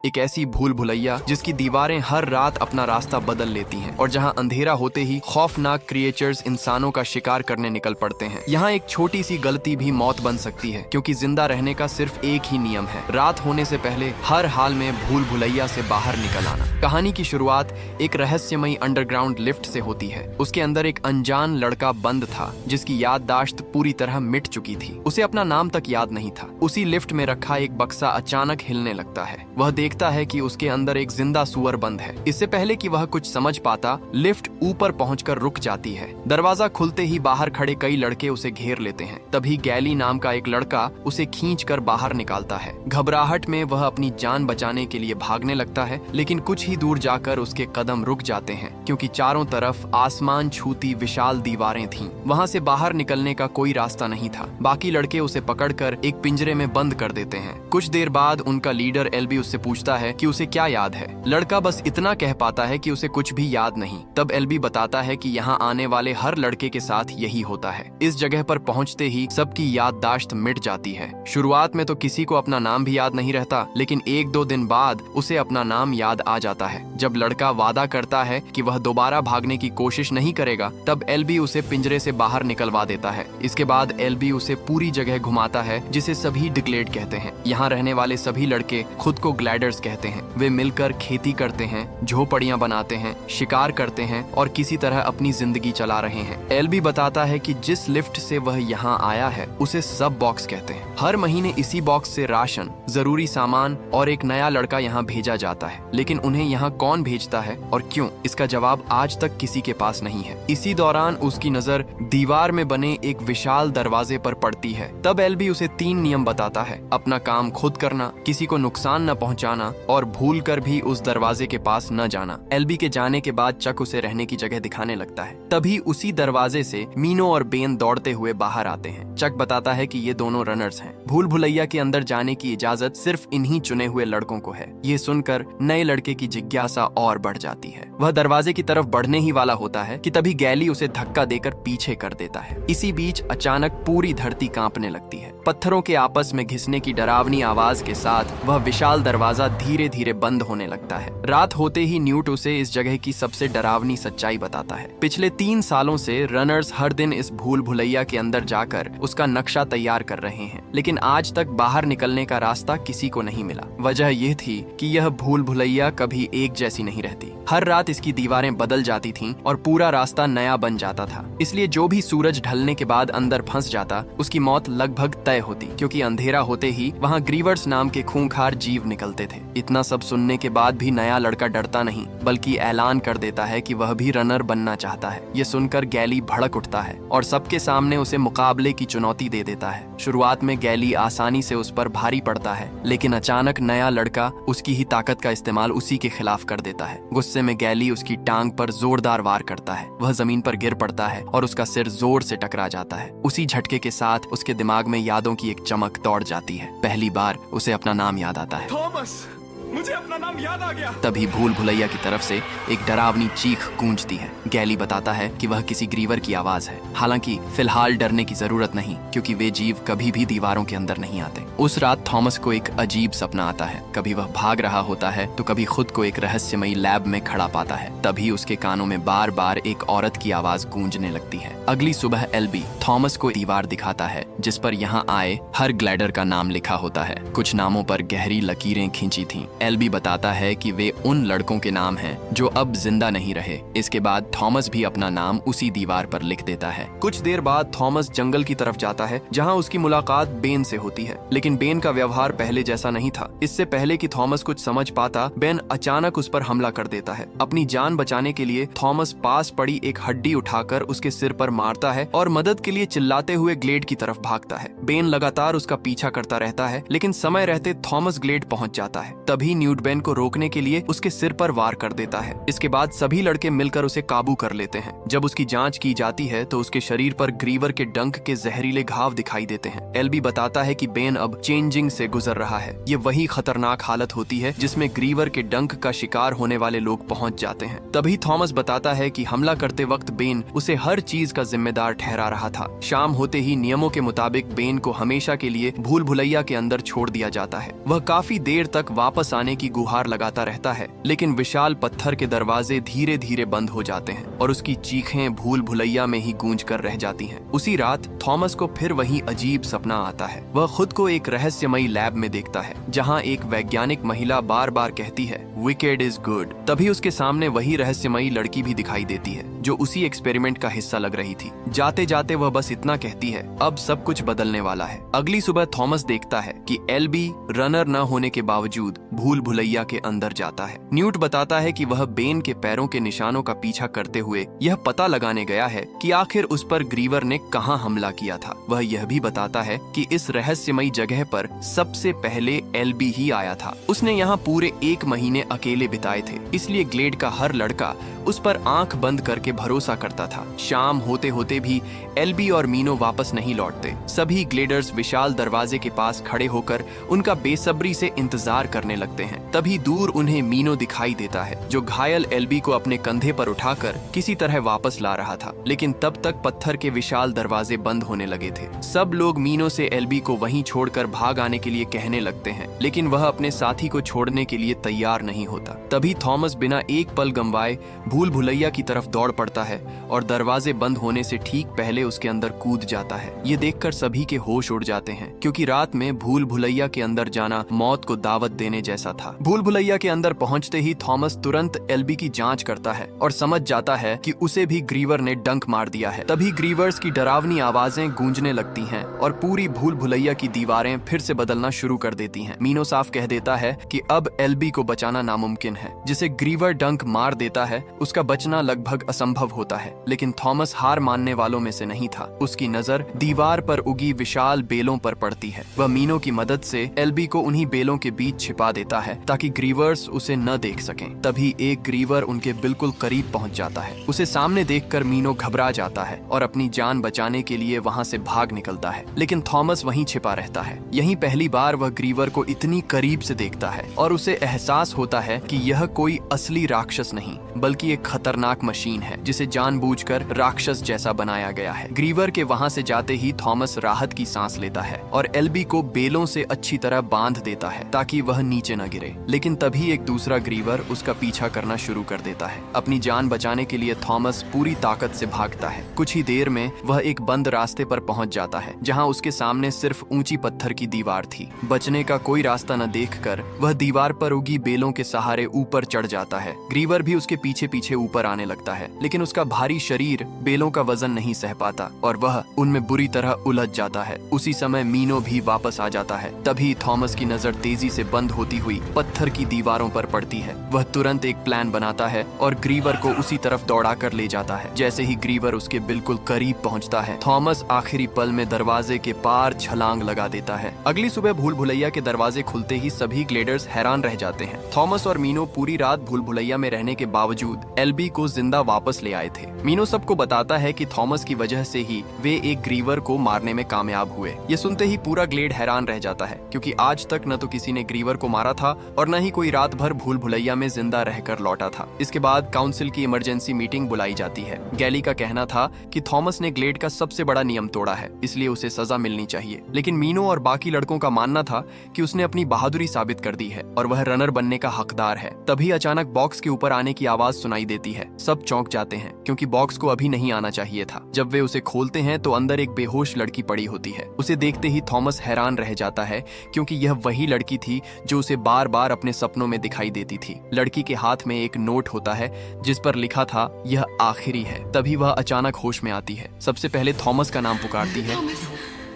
एक ऐसी भूल भुलैया जिसकी दीवारें हर रात अपना रास्ता बदल लेती हैं और जहां अंधेरा होते ही खौफनाक क्रिएचर्स इंसानों का शिकार करने निकल पड़ते हैं। यहाँ एक छोटी सी गलती भी मौत बन सकती है, क्योंकि जिंदा रहने का सिर्फ एक ही नियम है, रात होने से पहले हर हाल में भूल भुलैया से बाहर निकल आना। कहानी की शुरुआत एक रहस्यमयी अंडरग्राउंड लिफ्ट से होती है। उसके अंदर एक अनजान लड़का बंद था जिसकी याददाश्त पूरी तरह मिट चुकी थी। उसे अपना नाम तक याद नहीं था। उसी लिफ्ट में रखा एक बक्सा अचानक हिलने लगता है। वह देखता है कि उसके अंदर एक जिंदा सुअर बंद है। इससे पहले कि वह कुछ समझ पाता, लिफ्ट ऊपर पहुंचकर रुक जाती है। दरवाजा खुलते ही बाहर खड़े कई लड़के उसे घेर लेते हैं। तभी गैली नाम का एक लड़का उसे खींचकर बाहर निकालता है। घबराहट में वह अपनी जान बचाने के लिए भागने लगता है, लेकिन कुछ ही दूर जाकर उसके कदम रुक जाते हैं, क्योंकि चारों तरफ आसमान छूती विशाल दीवारें थीं। वहां से बाहर निकलने का कोई रास्ता नहीं था। बाकी लड़के उसे पकड़कर एक पिंजरे में बंद कर देते हैं। कुछ देर बाद उनका लीडर एल्बी उससे पूछता है कि उसे क्या याद है। लड़का बस इतना कह पाता है कि उसे कुछ भी याद नहीं। तब एल्बी बताता है कि यहाँ आने वाले हर लड़के के साथ यही होता है। इस जगह पर पहुँचते ही सबकी याददाश्त मिट जाती है। शुरुआत में तो किसी को अपना नाम भी याद नहीं रहता, लेकिन 1-2 दिन बाद उसे अपना नाम याद आ जाता है। जब लड़का वादा करता है कि वह दोबारा भागने की कोशिश नहीं करेगा, तब एल्बी उसे पिंजरे से बाहर निकलवा देता है। इसके बाद एल्बी उसे पूरी जगह घुमाता है, जिसे सभी डिग्लेड कहते हैं। यहाँ रहने वाले सभी लड़के खुद को ग्लैडर्स कहते हैं। वे मिलकर खेती करते हैं, झोपड़ियाँ बनाते हैं, शिकार करते हैं और किसी तरह अपनी जिंदगी चला रहे हैं। एल्बी बताता है कि जिस लिफ्ट से वह यहाँ आया है उसे सब बॉक्स कहते हैं। हर महीने इसी बॉक्स से राशन, जरूरी सामान और एक नया लड़का यहाँ भेजा जाता है, लेकिन उन्हें यहाँ कौन भेजता है और क्यों, इसका जवाब आज तक किसी के पास नहीं है। इसी दौरान उसकी नजर दीवार में बने एक विशाल दरवाजे पर पड़ती है। तब एल्बी उसे 3 नियम बताता है: अपना काम खुद करना, किसी को नुकसान न पहुंचाना और भूल कर भी उस दरवाजे के पास न जाना। एल्बी के जाने के बाद चक उसे रहने की जगह दिखाने लगता है। तभी उसी दरवाजे से मीनो और बेन दौड़ते हुए बाहर आते हैं। चक बताता है कि ये दोनों रनर्स हैं। भूल भुलैया के अंदर जाने की इजाजत सिर्फ इन्हीं चुने हुए लड़कों को है। ये सुनकर नए लड़के की जिज्ञासा और बढ़ जाती है। वह दरवाजे की तरफ बढ़ने ही वाला होता है कि तभी गैली उसे धक्का देकर पीछे कर देता है। इसी बीच अचानक पूरी धरती कांपने लगती है। पत्थरों के आपस में घिसने की डरावनी आवाज के साथ वह विशाल दरवाजा धीरे धीरे बंद होने लगता है। रात होते ही न्यूट उसे इस जगह की सबसे डरावनी सच्चाई बताता है। पिछले 3 सालों से रनर्स हर दिन इस भूल भुलैया के अंदर जाकर उसका नक्शा तैयार कर रहे हैं, लेकिन आज तक बाहर निकलने का रास्ता किसी को नहीं मिला। वजह यह थी कि यह भूल भुलैया कभी एक जैसी नहीं रहती। हर रात इसकी दीवारें बदल जाती थीं और पूरा रास्ता नया बन जाता था। इसलिए जो भी सूरज ढलने के बाद अंदर फंस जाता, उसकी मौत लगभग तय होती, क्योंकि अंधेरा होते ही वहाँ ग्रीवर्स नाम के खूंखार जीव निकलते थे। इतना सब सुनने के बाद भी नया लड़का डरता नहीं, बल्कि ऐलान कर देता है कि वह भी रनर बनना चाहता है। ये सुनकर गैली भड़क उठता है और सबके सामने उसे मुकाबले की चुनौती दे देता है। शुरुआत में गैली आसानी से उस पर भारी पड़ता है, लेकिन अचानक नया लड़का उसकी ही ताकत का इस्तेमाल उसी के खिलाफ कर देता है। गुस्से में गैली उसकी टांग पर जोरदार वार करता है। वह जमीन पर गिर पड़ता है और उसका सिर जोर से टकरा जाता है। उसी झटके के साथ उसके दिमाग में यादों की एक चमक दौड़ जाती है। पहली बार उसे अपना नाम याद आता है। थॉमस, मुझे अपना नाम याद आ गया। तभी भूल भुलैया की तरफ से एक डरावनी चीख गूंजती है। गैली बताता है कि वह किसी ग्रीवर की आवाज है। हालांकि फिलहाल डरने की जरूरत नहीं, क्योंकि वे जीव कभी भी दीवारों के अंदर नहीं आते। उस रात थॉमस को एक अजीब सपना आता है। कभी वह भाग रहा होता है तो कभी खुद को एक रहस्यमयी लैब में खड़ा पाता है। तभी उसके कानों में बार बार एक औरत की आवाज गूंजने लगती है। अगली सुबह एल्बी थॉमस को दीवार दिखाता है, जिस पर यहाँ आए हर ग्लैडर का नाम लिखा होता है। कुछ नामों पर गहरी लकीरें खींची थीं। एल्बी बताता है कि वे उन लड़कों के नाम हैं जो अब जिंदा नहीं रहे। इसके बाद थॉमस भी अपना नाम उसी दीवार पर लिख देता है। कुछ देर बाद थॉमस जंगल की तरफ जाता है, जहां उसकी मुलाकात बेन से होती है। लेकिन बेन का व्यवहार पहले जैसा नहीं था। इससे पहले कि थॉमस कुछ समझ पाता, बेन अचानक उस पर हमला कर देता है। अपनी जान बचाने के लिए थॉमस पास पड़ी एक हड्डी उठाकर उसके सिर पर मारता है और मदद के लिए चिल्लाते हुए ग्लेड की तरफ भागता है। बेन लगातार उसका पीछा करता रहता है, लेकिन समय रहते थॉमस ग्लेड पहुंच जाता है। तभी न्यूट बेन को रोकने के लिए उसके सिर पर वार कर देता है। इसके बाद सभी लड़के मिलकर उसे काबू कर लेते हैं। जब उसकी जांच की जाती है तो उसके शरीर पर ग्रीवर के डंक के जहरीले घाव दिखाई देते हैं। एल्बी बताता है कि बेन अब चेंजिंग से गुजर रहा है। ये वही खतरनाक हालत होती है जिसमें ग्रीवर के डंक का शिकार होने वाले लोग पहुंच जाते हैं। तभी थॉमस बताता है कि हमला करते वक्त बेन उसे हर चीज का जिम्मेदार ठहरा रहा था। शाम होते ही नियमों के मुताबिक बेन को हमेशा के लिए भूल भुलैया के अंदर छोड़ दिया जाता है। वह काफी देर तक वापस आने की गुहार लगाता रहता है, लेकिन विशाल पत्थर के दरवाजे धीरे धीरे बंद हो जाते हैं और उसकी चीखें भूल भुलैया में ही गूंज कर रह जाती हैं। उसी रात थॉमस को फिर वही अजीब सपना आता है। वह खुद को एक रहस्यमयी लैब में देखता है, जहाँ एक वैज्ञानिक महिला बार बार कहती है विकेड इज गुड। तभी उसके सामने वही रहस्यमयी लड़की भी दिखाई देती है, जो उसी एक्सपेरिमेंट का हिस्सा लग रही थी। जाते जाते वह बस इतना कहती है, अब सब कुछ बदलने वाला है। अगली सुबह थॉमस देखता है कि एल्बी रनर न होने के बावजूद भूल भुलैया के अंदर जाता है। न्यूट बताता है कि वह बेन के पैरों के निशानों का पीछा करते हुए यह पता लगाने गया है कि आखिर उस पर ग्रीवर ने कहां हमला किया था। वह यह भी बताता है कि इस रहस्यमयी जगह पर सबसे पहले एल्बी ही आया था। उसने यहाँ पूरे 1 महीने अकेले बिताए थे, इसलिए ग्लेड का हर लड़का उस पर आंख बंद करके भरोसा करता था। शाम होते होते भी एल्बी और मीनो वापस नहीं लौटते। सभी ग्लेडर्स विशाल दरवाजे के पास खड़े होकर उनका बेसब्री से इंतजार करने लगते हैं। तभी दूर उन्हें मीनो दिखाई देता है, जो घायल एल्बी को अपने कंधे पर उठाकर किसी तरह वापस ला रहा था, लेकिन तब तक पत्थर के विशाल दरवाजे बंद होने लगे थे। सब लोग मीनो से एल्बी को वहीं छोड़कर भाग आने के लिए कहने लगते हैं, लेकिन वह अपने साथी को छोड़ने के लिए तैयार नहीं होता। तभी थॉमस बिना एक पल गंवाए भूल भुलैया की तरफ दौड़ पड़ता है और दरवाजे बंद होने से ठीक पहले उसके अंदर कूद जाता है। ये देखकर सभी के होश उड़ जाते हैं, क्योंकि रात में भूल भुलैया के अंदर जाना मौत को दावत देने जैसा था। भूल भुलैया के अंदर पहुंचते ही थॉमस तुरंत एल्बी की जांच करता है और समझ जाता है कि उसे भी ग्रीवर ने डंक मार दिया है। तभी ग्रीवर्स की डरावनी आवाजें गूंजने लगती हैं और पूरी भूल भुलैया की दीवारें फिर से बदलना शुरू कर देती हैं। मीनो साफ कह देता है कि अब एल्बी को बचाना नामुमकिन है। जिसे ग्रीवर डंक मार देता है उसका बचना लगभग असंभव होता है, लेकिन थॉमस हार मानने वालों में से नहीं था। उसकी नजर दीवार पर उगी विशाल बेलों पर पड़ती है। वह मीनो की मदद से एल्बी को उन्हीं बेलों के बीच छिपा देता है ताकि ग्रीवर्स उसे न देख सकें। तभी एक ग्रीवर उनके बिल्कुल करीब पहुंच जाता है। उसे सामने देखकर मीनो घबरा जाता है और अपनी जान बचाने के लिए वहां से भाग निकलता है, लेकिन थॉमस वहीं छिपा रहता है। यहीं पहली बार वह ग्रीवर को इतनी करीब से देखता है और उसे एहसास होता है कि यह कोई असली राक्षस नहीं बल्कि एक खतरनाक मशीन है, जिसे जानबूझकर राक्षस जैसा बनाया गया है। ग्रीवर के वहां से जाते ही थॉमस राहत की सांस लेता है और एल्बी को बेलों से अच्छी तरह बांध देता है ताकि वह नीचे न गिरे। लेकिन तभी एक दूसरा ग्रीवर उसका पीछा करना शुरू कर देता है। अपनी जान बचाने के लिए थॉमस पूरी ताकत से भागता है। कुछ ही देर में वह एक बंद रास्ते पर पहुंच जाता है, जहां उसके सामने सिर्फ ऊंची पत्थर की दीवार थी। बचने का कोई रास्ता न देखकर वह दीवार पर उगी बेलों के सहारे ऊपर चढ़ जाता है। ग्रीवर भी उसके पीछे पीछे ऊपर आने लगता है, लेकिन उसका भारी शरीर बेलों का वजन नहीं सह पाता और वह उनमें बुरी तरह उलझ जाता है। उसी समय मीनो भी वापस आ जाता है। तभी थॉमस की नजर तेजी से बंद होती हुई पत्थर की दीवारों पर पड़ती है। वह तुरंत एक प्लान बनाता है और ग्रीवर को उसी तरफ दौड़ा कर ले जाता है। जैसे ही ग्रीवर उसके बिल्कुल करीब पहुंचता है, थॉमस आखिरी पल में दरवाजे के पार छलांग लगा देता है। अगली सुबह भूल भुलैया के दरवाजे खुलते ही सभी ग्लेडर्स हैरान रह जाते हैं। थॉमस और मीनो पूरी रात भूल भुलैया में रहने के बावजूद एल्बी को जिंदा वापस ले आए थे। मीनो सबको बताता है कि थॉमस की वजह से ही वे एक ग्रीवर को मारने में कामयाब हुए। ये सुनते ही पूरा ग्लेड हैरान रह जाता है, क्योंकि आज तक न तो किसी ने ग्रीवर को मारा था और न ही कोई रात भर भूल भुलैया में जिंदा रहकर लौटा था। इसके बाद काउंसिल की इमरजेंसी मीटिंग बुलाई जाती है। गैली का कहना था कि थॉमस ने ग्लेड का सबसे बड़ा नियम तोड़ा है, इसलिए उसे सजा मिलनी चाहिए। लेकिन मीनो और बाकी लड़कों का मानना था कि उसने अपनी बहादुरी साबित कर दी है और वह रनर बनने का हकदार है। तभी अचानक बॉक्स के ऊपर आने की आवाज सुनाई देती है। सब चौंक जाते हैं, क्योंकि बॉक्स को अभी नहीं आना चाहिए था। जब वे उसे खोलते हैं तो अंदर एक बेहोश लड़की पड़ी होती है। उसे देखते ही थॉमस हैरान रह जाता है, क्योंकि यह वही लड़की थी जो उसे बार बार अपने सपनों में दिखाई देती थी। लड़की के हाथ में एक नोट होता है जिस पर लिखा था, यह आखिरी है। तभी वह अचानक होश में आती है। सबसे पहले थॉमस का नाम पुकारती है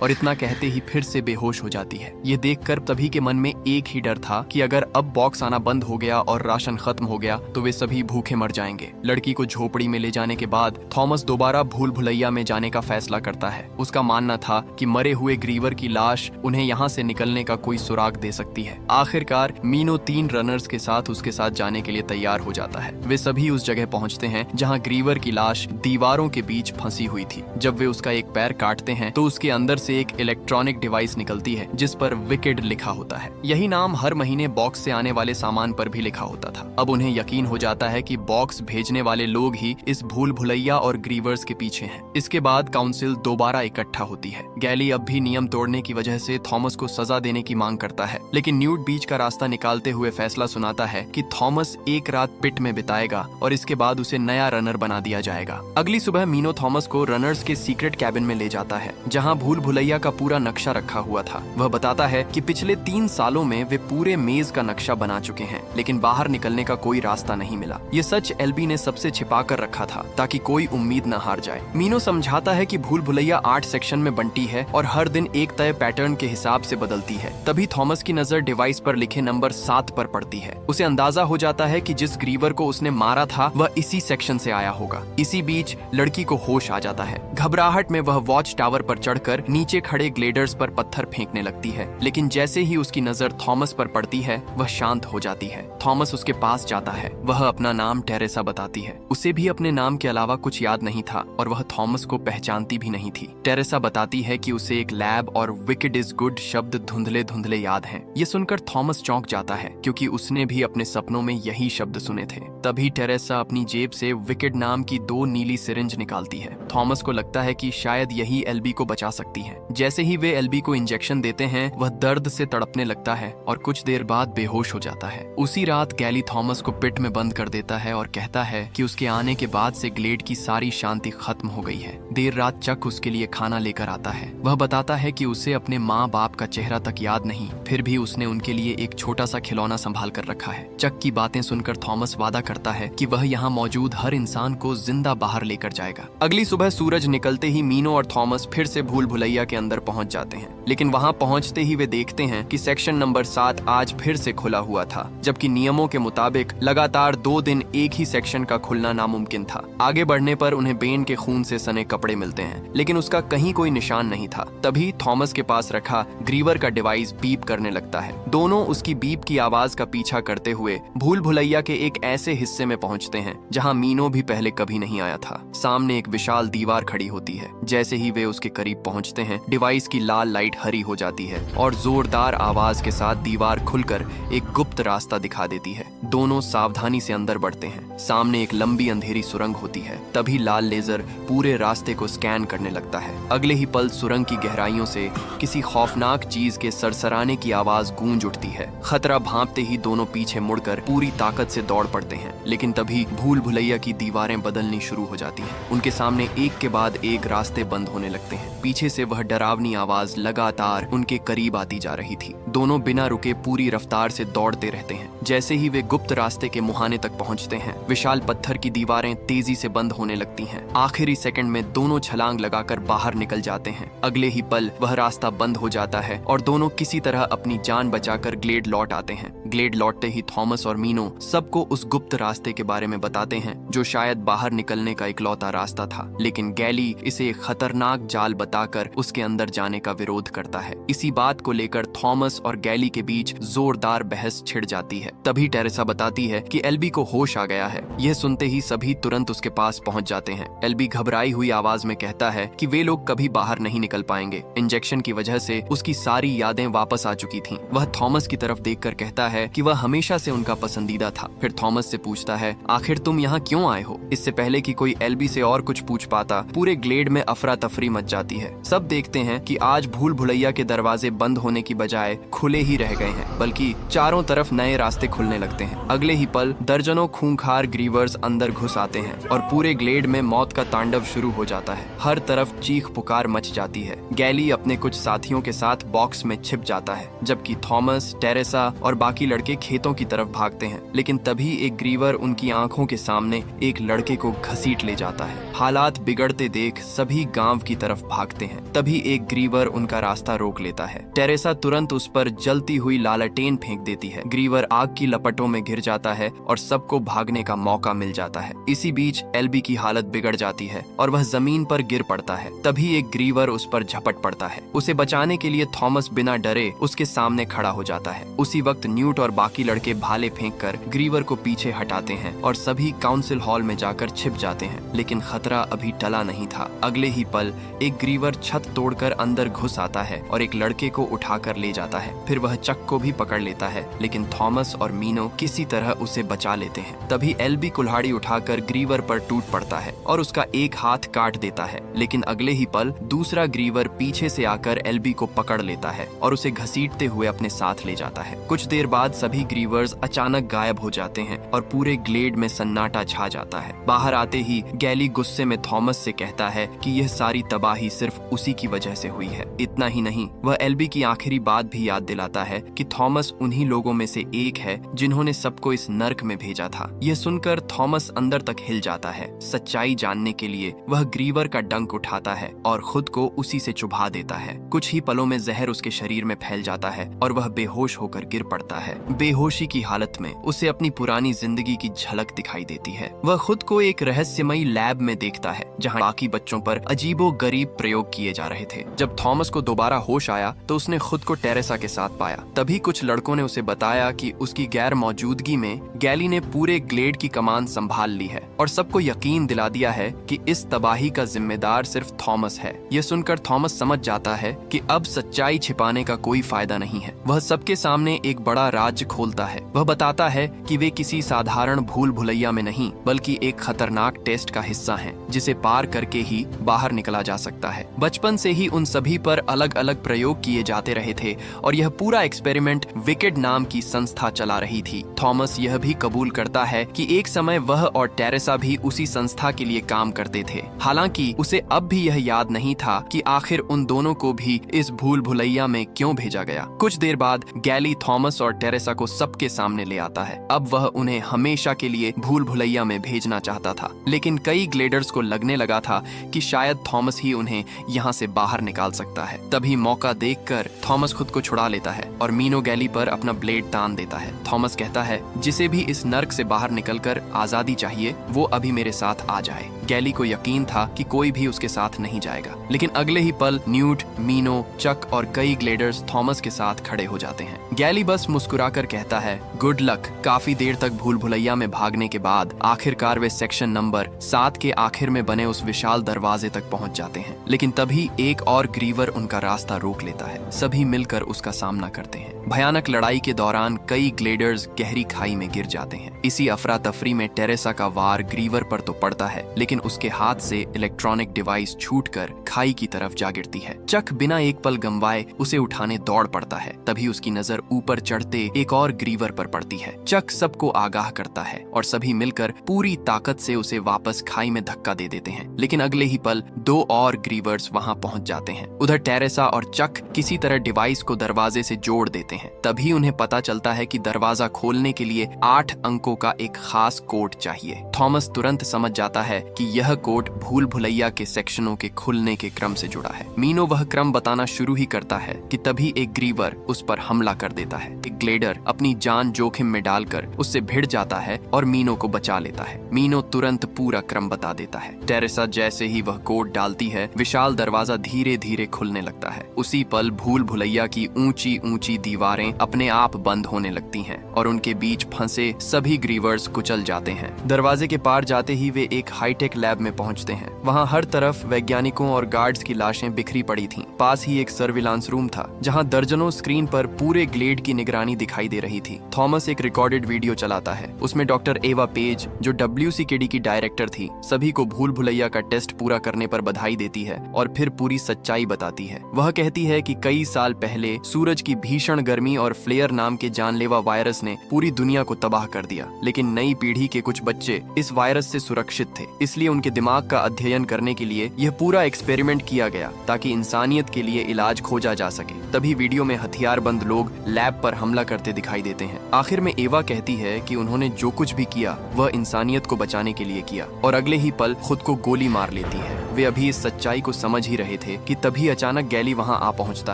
और इतना कहते ही फिर से बेहोश हो जाती है। ये देखकर सभी के मन में एक ही डर था कि अगर अब बॉक्स आना बंद हो गया और राशन खत्म हो गया तो वे सभी भूखे मर जाएंगे। लड़की को झोपड़ी में ले जाने के बाद थॉमस दोबारा भूल भुलैया में जाने का फैसला करता है। उसका मानना था कि मरे हुए ग्रीवर की लाश उन्हें यहाँ से निकलने का कोई सुराग दे सकती है। आखिरकार मीनो 3 रनर्स के साथ उसके साथ जाने के लिए तैयार हो जाता है। वे सभी उस जगह पहुँचते हैं जहाँ ग्रीवर की लाश दीवारों के बीच फंसी हुई थी। जब वे उसका एक पैर काटते हैं तो उसके अंदर से से एक इलेक्ट्रॉनिक डिवाइस निकलती है जिस पर विकेड लिखा होता है। यही नाम हर महीने बॉक्स से आने वाले सामान पर भी लिखा होता था। अब उन्हें यकीन हो जाता है कि बॉक्स भेजने वाले लोग ही इस भूल भुलैया और ग्रीवर्स के पीछे हैं। इसके बाद काउंसिल दोबारा इकट्ठा होती है। गैली अब भी नियम तोड़ने की वजह से थॉमस को सजा देने की मांग करता है, लेकिन न्यूट बीच का रास्ता निकालते हुए फैसला सुनाता है कि थॉमस एक रात पिट में बिताएगा और इसके बाद उसे नया रनर बना दिया जाएगा। अगली सुबह मीनो थॉमस को रनर्स के सीक्रेट कैबिन में ले जाता है जहां भूल भुलैया का पूरा नक्शा रखा हुआ था। वह बताता है कि पिछले 3 सालों में वे पूरे मेज का नक्शा बना चुके हैं, लेकिन बाहर निकलने का कोई रास्ता नहीं मिला। ये सच एल्बी ने सबसे छिपा कर रखा था ताकि कोई उम्मीद न हार जाए। मीनो समझाता है कि भूल भुलैया 8 सेक्शन में बंटी है और हर दिन एक तय पैटर्न के हिसाब से बदलती है। तभी थॉमस की नजर डिवाइस पर लिखे नंबर 7 पर पड़ती है। उसे अंदाजा हो जाता है कि जिस ग्रीवर को उसने मारा था वह इसी सेक्शन से आया होगा। इसी बीच लड़की को होश आ जाता है। घबराहट में वह वॉच टावर पर चढ़कर नीचे खड़े ग्लेडर्स पर पत्थर फेंकने लगती है, लेकिन जैसे ही उसकी नजर थॉमस पर पड़ती है वह शांत हो जाती है। थॉमस उसके पास जाता है। वह अपना नाम टेरेसा बताती है। उसे भी अपने नाम के अलावा कुछ याद नहीं था और वह थॉमस को पहचानती भी नहीं थी। टेरेसा बताती है कि उसे एक लैब और विकेड इज गुड शब्द धुंधले धुंधले याद हैं। ये सुनकर थॉमस चौंक जाता है क्योंकि उसने भी अपने सपनों में यही शब्द सुने थे। तभी टेरेसा अपनी जेब से विकेड नाम की 2 नीली सिरिंज निकालती है। थॉमस को लगता है कि शायद यही एल्बी को बचा सकती है। जैसे ही वे एल्बी को इंजेक्शन देते हैं वह दर्द से तड़पने लगता है और कुछ देर बाद बेहोश हो जाता है। उसी रात गैली थॉमस को पिट में बंद कर देता है और कहता है कि उसके आने के बाद से ग्लेड की सारी शांति खत्म हो गई है। देर रात चक उसके लिए खाना लेकर आता है। वह बताता है कि उसे अपने माँ बाप का चेहरा तक याद नहीं, फिर भी उसने उनके लिए एक छोटा सा खिलौना संभाल कर रखा है। चक की बातें सुनकर थॉमस वादा करता है कि वह यहाँ मौजूद हर इंसान को जिंदा बाहर लेकर जाएगा। अगली सुबह सूरज निकलते ही मीनो और थॉमस फिर से भूल भुलैया के अंदर पहुंच जाते हैं, लेकिन वहां पहुंचते ही वे देखते हैं कि सेक्शन नंबर 7 आज फिर से खुला हुआ था, जबकि नियमों के मुताबिक लगातार 2 दिन एक ही सेक्शन का खुलना नामुमकिन था। आगे बढ़ने पर उन्हें बेन के खून से सने कपड़े मिलते हैं, लेकिन उसका कहीं कोई निशान नहीं था। तभी थॉमस के पास रखा ग्रीवर का डिवाइस बीप करने लगता है। दोनों उसकी बीप की आवाज का पीछा करते हुए भूल भुलैया के एक ऐसे हिस्से में पहुंचते हैं जहां मीनो भी पहले कभी नहीं आया था। सामने एक विशाल दीवार खड़ी होती है। जैसे ही वे उसके करीब पहुंचते हैं डिवाइस की लाल लाइट हरी हो जाती है और जोरदार आवाज के साथ दीवार खुलकर एक गुप्त रास्ता दिखा देती है। दोनों सावधानी से अंदर बढ़ते हैं। सामने एक लंबी अंधेरी सुरंग होती है। तभी लाल लेजर पूरे रास्ते को स्कैन करने लगता है। अगले ही पल सुरंग की गहराइयों से किसी खौफनाक चीज के सरसराने की आवाज गूंज उठती है। खतरा भांपते ही दोनों पीछे मुड़कर पूरी ताकत से दौड़ पड़ते हैं, लेकिन तभी भूल भुलैया की दीवारें बदलनी शुरू हो जाती हैं। उनके सामने एक के बाद एक रास्ते बंद होने लगते हैं। पीछे से वह डरावनी आवाज लगातार उनके करीब आती जा रही थी। दोनों बिना रुके पूरी रफ्तार से दौड़ते रहते हैं। जैसे ही वे गुप्त रास्ते के मुहाने तक पहुंचते हैं विशाल पत्थर की दीवारें तेजी से बंद होने लगती हैं। आखिरी सेकंड में दोनों छलांग लगाकर बाहर निकल जाते हैं। अगले ही पल वह रास्ता बंद हो जाता है और दोनों किसी तरह अपनी जान बचाकर ग्लेड लौट आते हैं। ग्लेड लौटते ही थॉमस और मीनो सबको उस गुप्त रास्ते के बारे में बताते हैं जो शायद बाहर निकलने का इकलौता रास्ता था, लेकिन गैली इसे एक खतरनाक जाल बताकर उसके अंदर जाने का विरोध करता है। इसी बात को लेकर थॉमस और गैली के बीच जोरदार बहस छिड़ जाती है। तभी टेरेसा बताती है कि एल्बी को होश आ गया है। यह सुनते ही सभी तुरंत उसके पास पहुंच जाते हैं। एल्बी घबराई हुई आवाज में कहता है कि वे लोग कभी बाहर नहीं निकल पाएंगे। इंजेक्शन की वजह से उसकी सारी यादें वापस आ चुकी थीं। वह थॉमस की तरफ देखकर कहता है कि वह हमेशा से उनका पसंदीदा था। फिर थॉमस से पूछता है, आखिर तुम यहाँ क्यों आए हो? इससे पहले कि कोई एल्बी से और कुछ पूछ पाता पूरे ग्लेड में अफरा तफरी मच जाती है। सब देखते हैं कि आज भूल भुलैया के दरवाजे बंद होने की बजाय खुले ही रह गए हैं, बल्कि चारों तरफ नए रास्ते खुलने लगते हैं। अगले ही पल दर्जनों खूंखार ग्रीवर्स अंदर घुस आते हैं और पूरे ग्लेड में मौत का तांडव शुरू हो जाता है। हर तरफ चीख पुकार मच जाती है। गैली अपने कुछ साथियों के साथ बॉक्स में छिप जाता है, जबकि थॉमस, टेरेसा और बाकी लड़के खेतों की तरफ भागते हैं। लेकिन तभी एक ग्रीवर उनकी आंखों के सामने एक लड़के को घसीट ले जाता है। हालात बिगड़ते देख सभी गांव की तरफ भागते हैं। तभी एक ग्रीवर उनका रास्ता रोक लेता है। टेरेसा तुरंत उस पर पर जलती हुई लालटेन फेंक देती है। ग्रीवर आग की लपटों में घिर जाता है और सबको भागने का मौका मिल जाता है। इसी बीच एल्बी की हालत बिगड़ जाती है और वह जमीन पर गिर पड़ता है। तभी एक ग्रीवर उस पर झपट पड़ता है। उसे बचाने के लिए थॉमस बिना डरे उसके सामने खड़ा हो जाता है। उसी वक्त न्यूट और बाकी लड़के भाले फेंककर ग्रीवर को पीछे हटाते हैं और सभी काउंसिल हॉल में जाकर छिप जाते हैं। लेकिन खतरा अभी टला नहीं था। अगले ही पल एक ग्रीवर छत तोड़कर अंदर घुस आता है और एक लड़के को उठाकर ले जाता है। फिर वह चक को भी पकड़ लेता है, लेकिन थॉमस और मीनो किसी तरह उसे बचा लेते हैं। तभी एल्बी कुल्हाड़ी उठाकर ग्रीवर पर टूट पड़ता है और उसका एक हाथ काट देता है। लेकिन अगले ही पल दूसरा ग्रीवर पीछे से आकर एल्बी को पकड़ लेता है और उसे घसीटते हुए अपने साथ ले जाता है। कुछ देर बाद सभी ग्रीवर्स अचानक गायब हो जाते हैं और पूरे ग्लेड में सन्नाटा छा जाता है। बाहर आते ही गैली गुस्से में थॉमस से कहता है कि यह सारी तबाही सिर्फ उसी की वजह से हुई है। इतना ही नहीं, वह एल्बी की आखिरी बात भी याद दिलाता है कि थॉमस उन्हीं लोगों में से एक है जिन्होंने सबको इस नर्क में भेजा था। यह सुनकर थॉमस अंदर तक हिल जाता है। सच्चाई जानने के लिए वह ग्रीवर का डंक उठाता है और खुद को उसी से चुभा देता है। कुछ ही पलों में जहर उसके शरीर में फैल जाता है और वह बेहोश होकर गिर पड़ता है। बेहोशी की हालत में उसे अपनी पुरानी जिंदगी की झलक दिखाई देती है। वह खुद को एक रहस्यमयी लैब में देखता है जहां बाकी बच्चों पर अजीबोगरीब प्रयोग किए जा रहे थे। जब थॉमस को दोबारा होश आया तो उसने खुद को टेरेसा के साथ पाया। तभी कुछ लड़कों ने उसे बताया कि उसकी गैर मौजूदगी में गैली ने पूरे ग्लेड की कमान संभाल ली है और सबको यकीन दिला दिया है कि इस तबाही का जिम्मेदार सिर्फ थॉमस है। यह सुनकर थॉमस समझ जाता है कि अब सच्चाई छिपाने का कोई फायदा नहीं है। वह सबके सामने एक बड़ा राज खोलता है। वह बताता है कि वे किसी साधारण भूल भुलैया में नहीं बल्कि एक खतरनाक टेस्ट का हिस्सा हैं, जिसे पार करके ही बाहर निकला जा सकता है। बचपन से ही उन सभी पर अलग अलग प्रयोग किए जाते रहे थे और यह पूरा एक्सपेरिमेंट विकेड नाम की संस्था चला रही थी। थॉमस यह भी कबूल करता है कि एक समय वह और टेरेसा भी उसी संस्था के लिए काम करते थे। हालांकि उसे अब भी यह याद नहीं था कि आखिर उन दोनों को भी इस भूल भुलैया में क्यों भेजा गया। कुछ देर बाद गैली थॉमस और टेरेसा को सबके सामने ले आता है। अब वह उन्हें हमेशा के लिए भूल भुलैया में भेजना चाहता था, लेकिन कई ग्लेडर्स को लगने लगा था कि शायद थॉमस ही उन्हें यहाँ से बाहर निकाल सकता है। तभी मौका देखकर थॉमस खुद को छुड़ा लेता है और मीनो गैली पर अपना ब्लेड तान देता है। थॉमस कहता है, जिसे भी इस नर्क से बाहर निकलकर आजादी चाहिए वो अभी मेरे साथ आ जाए। गैली को यकीन था कि कोई भी उसके साथ नहीं जाएगा, लेकिन अगले ही पल न्यूट, मीनो, चक और कई ग्लेडर्स थॉमस के साथ खड़े हो जाते हैं। गैली बस मुस्कुराकर कहता है, गुड लक। काफी देर तक भूल भुलैया में भागने के बाद आखिरकार वे सेक्शन नंबर 7 के आखिर में बने उस विशाल दरवाजे तक पहुंच जाते हैं। लेकिन तभी एक और ग्रीवर उनका रास्ता रोक लेता है। सभी मिलकर उसका सामना करते हैं। भयानक लड़ाई के दौरान कई ग्लेडर्स गहरी खाई में गिर जाते हैं। इसी अफरा तफरी में टेरेसा का वार ग्रीवर पर तो पड़ता है, लेकिन उसके हाथ से इलेक्ट्रॉनिक डिवाइस छूटकर खाई की तरफ जा गिरती है। चक बिना एक पल गंवाए उसे उठाने दौड़ पड़ता है। तभी उसकी नजर ऊपर चढ़ते एक और ग्रीवर पर पड़ती है। चक सबको आगाह करता है और सभी मिलकर पूरी ताकत से उसे वापस खाई में धक्का दे देते हैं। लेकिन अगले ही पल 2 और ग्रीवर्स वहां पहुंच जाते हैं। उधर टेरेसा और चक किसी तरह डिवाइस को दरवाजे से जोड़ देते हैं। तभी उन्हें पता चलता है कि दरवाजा खोलने के लिए 8 अंकों का एक खास कोड चाहिए। थॉमस तुरंत समझ जाता है कि यह कोड भूल भुलैया के सेक्शनों के खुलने के क्रम से जुड़ा है। मीनो वह क्रम बताना शुरू ही करता है कि तभी एक ग्रीवर उस पर हमला कर देता है। एक ग्लेडर अपनी जान जोखिम में डालकर उससे भिड़ जाता है और मीनो को बचा लेता है। मीनो तुरंत पूरा क्रम बता देता है। टेरेसा जैसे ही वह कोड डालती है, विशाल दरवाजा धीरे धीरे खुलने लगता है। उसी पल भूल भुलैया की ऊंची ऊंची दीवारें अपने आप बंद होने लगती हैं और उनके बीच फंसे सभी ग्रीवर्स कुचल जाते हैं। दरवाजे के पार जाते ही वे एक हाईटेक लैब में पहुंचते हैं। वहां हर तरफ वैज्ञानिकों और गार्ड्स की लाशें बिखरी पड़ी थीं। पास ही एक सर्विलांस रूम था जहां दर्जनों स्क्रीन पर पूरे ग्लेड की निगरानी दिखाई दे रही थी। थॉमस एक रिकॉर्डेड वीडियो चलाता है। उसमें डॉक्टर एवा पेज, जो WCKD की डायरेक्टर थी, सभी को भूल भुलैया का टेस्ट पूरा करने पर बधाई देती है और फिर पूरी सच्चाई बताती है। वह कहती है कि कई साल पहले सूरज की भीषण गर्मी और फ्लेयर नाम के जानलेवा वायरस ने पूरी दुनिया को तबाह कर दिया, लेकिन नई पीढ़ी के कुछ बच्चे इस वायरस से सुरक्षित थे, इसलिए इसलिए उनके दिमाग का अध्ययन करने के लिए यह पूरा एक्सपेरिमेंट किया गया ताकि इंसानियत के लिए इलाज खोजा जा सके। तभी वीडियो में हथियारबंद लोग लैब पर हमला करते दिखाई देते हैं। आखिर में एवा कहती है कि उन्होंने जो कुछ भी किया वह इंसानियत को बचाने के लिए किया, और अगले ही पल खुद को गोली मार लेती है। वे अभी इस सच्चाई को समझ ही रहे थे कि तभी अचानक गैली वहां आ पहुंचता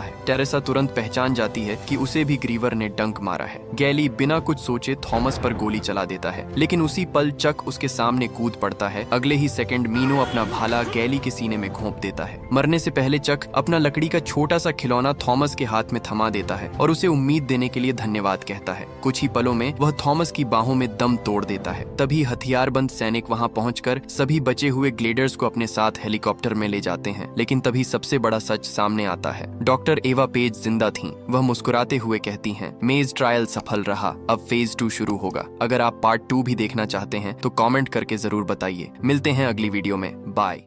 है। टेरेसा तुरंत पहचान जाती है कि उसे भी ग्रीवर ने डंक मारा है। गैली बिना कुछ सोचे थॉमस पर गोली चला देता है, लेकिन उसी पल चक उसके सामने कूद पड़ता है। अगले ही सेकंड मीनो अपना भाला गैली के सीने में घोंप देता है। मरने से पहले चक अपना लकड़ी का छोटा सा खिलौना थॉमस के हाथ में थमा देता है और उसे उम्मीद देने के लिए धन्यवाद कहता है। कुछ ही पलों में वह थॉमस की बाहों में दम तोड़ देता है। तभी हथियारबंद सैनिक वहां पहुंचकर सभी बचे हुए ग्लेडर्स को अपने साथ हेलीकॉप्टर में ले जाते हैं। लेकिन तभी सबसे बड़ा सच सामने आता है। डॉक्टर एवा पेज जिंदा थीं। वह मुस्कुराते हुए कहती हैं, मेज ट्रायल सफल रहा, अब फेज 2 शुरू होगा। अगर आप पार्ट 2 भी देखना चाहते हैं तो कमेंट करके जरूर बताइए। मिलते हैं अगली वीडियो में। बाय।